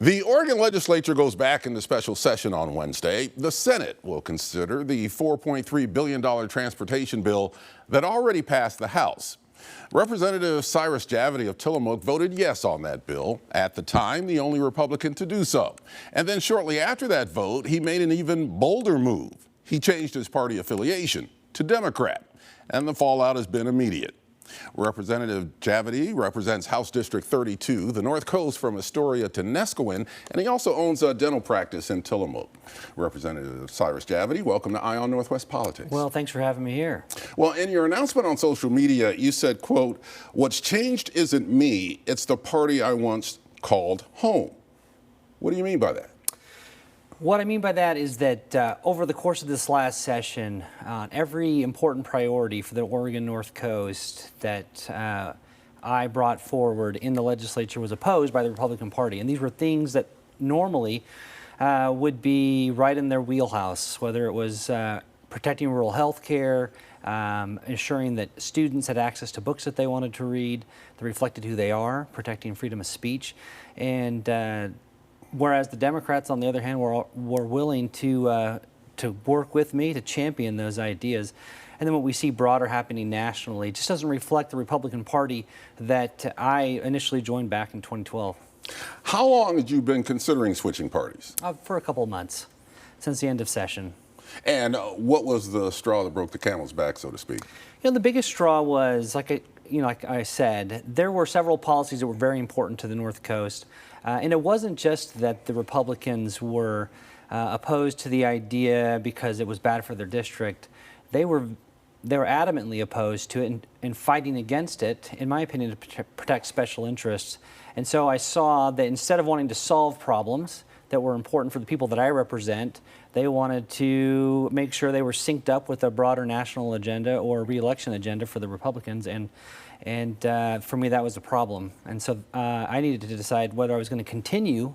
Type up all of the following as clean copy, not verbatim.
The Oregon legislature goes back into special session on Wednesday. The Senate will consider the $4.3 billion transportation bill that already passed the House. Representative Cyrus Javadi of Tillamook voted yes on that bill, at the time the only Republican to do so. And then shortly after that vote, he made an even bolder move. He changed his party affiliation to Democrat, and the fallout has been immediate. Representative Javadi represents House District 32, the North Coast from Astoria to Neskowin, and he also owns a dental practice in Tillamook. Representative Cyrus Javadi, welcome to Eye on Northwest Politics. Well, thanks for having me here. Well, in your announcement on social media, you said, quote, "What's changed isn't me, it's the party I once called home." What do you mean by that? What I mean by that is that over the course of this last session, every important priority for the Oregon North Coast that I brought forward in the legislature was opposed by the Republican Party. And these were things that normally would be right in their wheelhouse, whether it was protecting rural health care, ensuring that students had access to books that they wanted to read that reflected who they are, protecting freedom of speech, and whereas the Democrats, on the other hand, were willing to work with me to champion those ideas. And then what we see broader happening nationally just doesn't reflect the Republican Party that I initially joined back in 2012. How long had you been considering switching parties? For a couple of months, since the end of session. And what was the straw that broke the camel's back, so to speak? You know, the biggest straw was, like I said, there were several policies that were very important to the North Coast. And it wasn't just that the Republicans were opposed to the idea because it was bad for their district. They were adamantly opposed to it and fighting against it, in my opinion, to protect special interests. And so I saw that instead of wanting to solve problems that were important for the people that I represent, they wanted to make sure they were synced up with a broader national agenda or re-election agenda for the Republicans. And for me, that was a problem. And so I needed to decide whether I was going to continue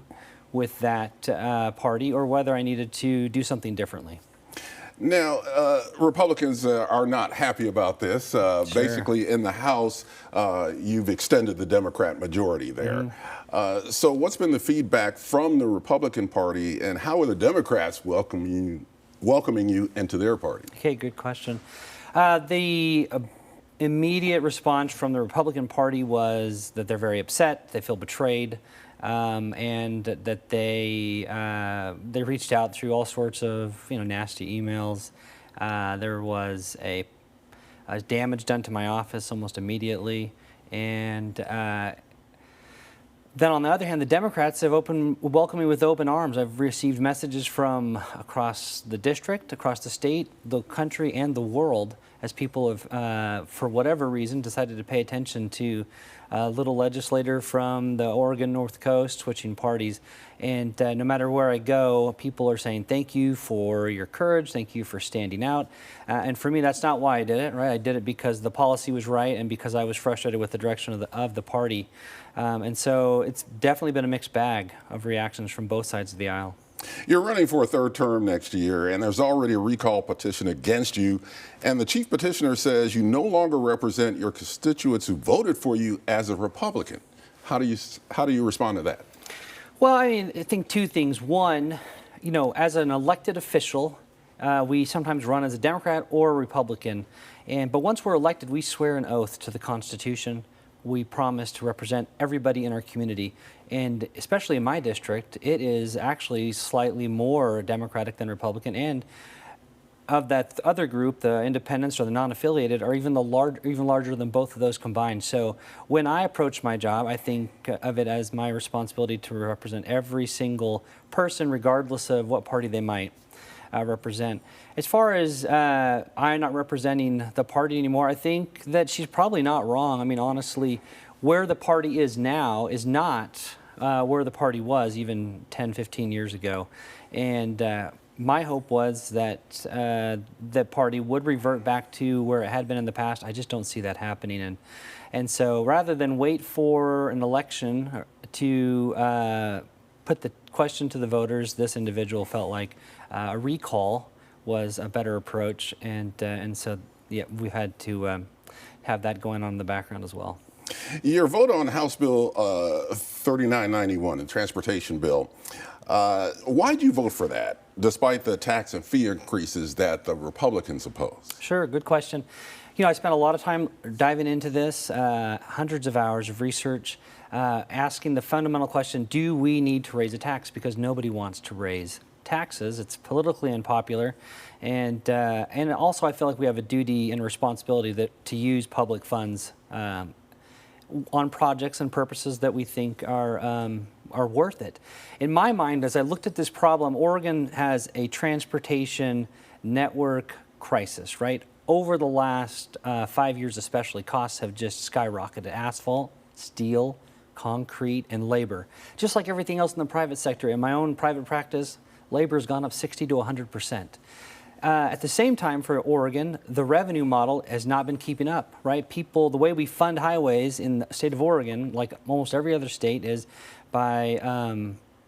with that party or whether I needed to do something differently. Now, Republicans are not happy about this. Sure. Basically, in the House, you've extended the Democrat majority there. Mm-hmm. So what's been the feedback from the Republican Party, and how are the Democrats welcoming you into their party? Okay, good question. The immediate response from the Republican Party was that they're very upset, they feel betrayed, and that they reached out through all sorts of nasty emails. There was a damage done to my office almost immediately, and then on the other hand, the Democrats have welcomed me with open arms. I've received messages from across the district, across the state, the country, and the world as people have, for whatever reason, decided to pay attention to a little legislator from the Oregon North Coast switching parties. And no matter where I go, people are saying, thank you for your courage, thank you for standing out. And for me, that's not why I did it, right? I did it because the policy was right and because I was frustrated with the direction of the party. And so it's definitely been a mixed bag of reactions from both sides of the aisle. You're running for a third term next year, and there's already a recall petition against you. And the chief petitioner says you no longer represent your constituents who voted for you as a Republican. How do you respond to that? Well, I mean, I think two things. One, as an elected official, we sometimes run as a Democrat or a Republican. But once we're elected, we swear an oath to the Constitution. We promise to represent everybody in our community. And especially in my district, it is actually slightly more Democratic than Republican. And of that other group, the independents or the non-affiliated, are even larger than both of those combined. So when I approach my job, I think of it as my responsibility to represent every single person, regardless of what party they might represent. As far as I'm not representing the party anymore, I think that she's probably not wrong. I mean, honestly, where the party is now is not where the party was even 10, 15 years ago. And my hope was that the party would revert back to where it had been in the past. I just don't see that happening. And so rather than wait for an election to put the question to the voters, this individual felt like a recall was a better approach. And so, yeah, we had to have that going on in the background as well. Your vote on House Bill 3991, the transportation bill, why did you vote for that, despite the tax and fee increases that the Republicans oppose? Sure, good question. You know, I spent a lot of time diving into this, hundreds of hours of research, asking the fundamental question, do we need to raise a tax? Because nobody wants to raise taxes. It's politically unpopular. And also I feel like we have a duty and responsibility to use public funds on projects and purposes that we think are worth it. In my mind, as I looked at this problem, Oregon has a transportation network crisis, right? Over the last 5 years especially, costs have just skyrocketed. Asphalt, steel, concrete, and labor. Just like everything else in the private sector, in my own private practice, labor has gone up 60 to 100%. At the same time, for Oregon, the revenue model has not been keeping up, right? People, the way we fund highways in the state of Oregon, like almost every other state, is by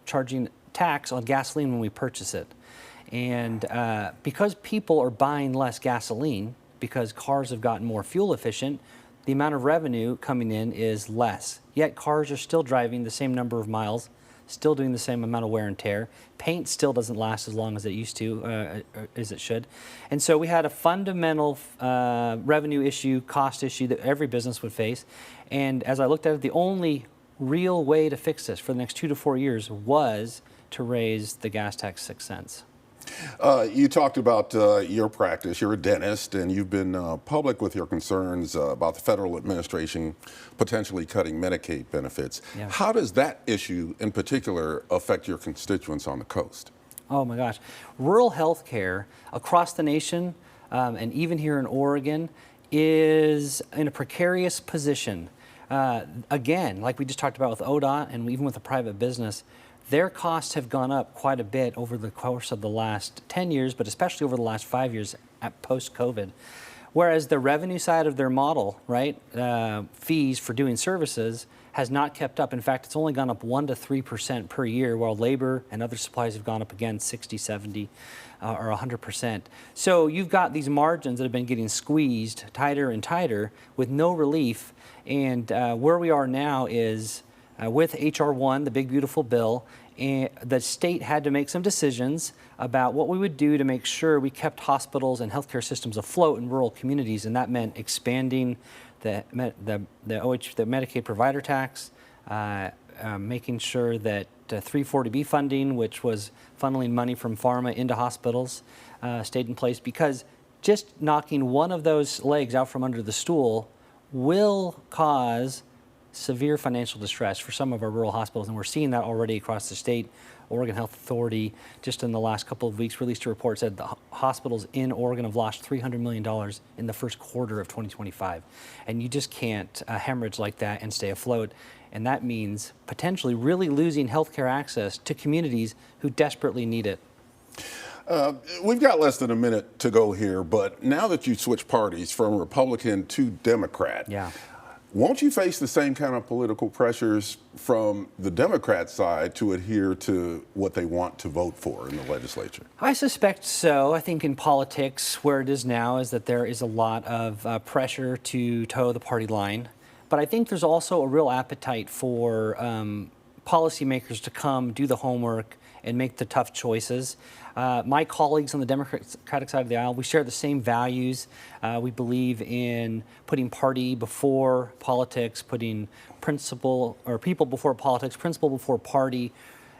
charging tax on gasoline when we purchase it. And because people are buying less gasoline, because cars have gotten more fuel efficient, the amount of revenue coming in is less. Yet cars are still driving the same number of miles, still doing the same amount of wear and tear. Paint still doesn't last as long as it used to, as it should. And so we had a fundamental revenue issue, cost issue that every business would face. And as I looked at it, the only real way to fix this for the next 2 to 4 years was to raise the gas tax 6 cents. You talked about your practice. You're a dentist, and you've been public with your concerns about the federal administration potentially cutting Medicaid benefits. Yeah. How does that issue in particular affect your constituents on the coast? Oh my gosh. Rural health care across the nation, and even here in Oregon, is in a precarious position. Again, like we just talked about with ODOT and even with a private business, their costs have gone up quite a bit over the course of the last 10 years, but especially over the last 5 years at post-COVID. Whereas the revenue side of their model, right, fees for doing services, has not kept up. In fact, it's only gone up 1 to 3% per year, while labor and other supplies have gone up again 60, 70, or 100%. So you've got these margins that have been getting squeezed tighter and tighter with no relief. And where we are now is with H.R. 1, the big beautiful bill, and the state had to make some decisions about what we would do to make sure we kept hospitals and healthcare systems afloat in rural communities, and that meant expanding the Medicaid provider tax, making sure that 340B funding, which was funneling money from pharma into hospitals, stayed in place, because just knocking one of those legs out from under the stool will cause severe financial distress for some of our rural hospitals, and we're seeing that already across the state. Oregon Health Authority, just in the last couple of weeks, released a report that the hospitals in Oregon have lost $300 million in the first quarter of 2025. And you just can't hemorrhage like that and stay afloat. And that means potentially really losing healthcare access to communities who desperately need it. We've got less than a minute to go here, but now that you switch parties from Republican to Democrat, Yeah. won't you face the same kind of political pressures from the Democrat side to adhere to what they want to vote for in the legislature? I suspect so. I think in politics, where it is now, is that there is a lot of pressure to toe the party line. But I think there's also a real appetite for policymakers to come, do the homework, and make the tough choices. My colleagues on the Democratic side of the aisle, we share the same values. We believe in putting party before politics, putting people before politics, principle before party,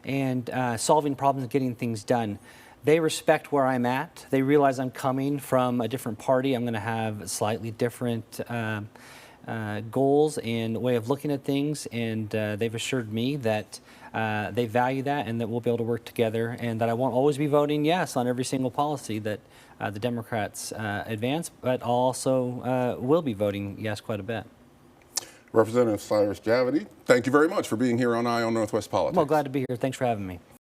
and solving problems and getting things done. They respect where I'm at. They realize I'm coming from a different party. I'm going to have slightly different goals and way of looking at things, and they've assured me that they value that and that we'll be able to work together, and that I won't always be voting yes on every single policy that the Democrats advance, but also will be voting yes quite a bit. Representative Cyrus Javadi, thank you very much for being here on Eye on Northwest Politics. Well, glad to be here. Thanks for having me.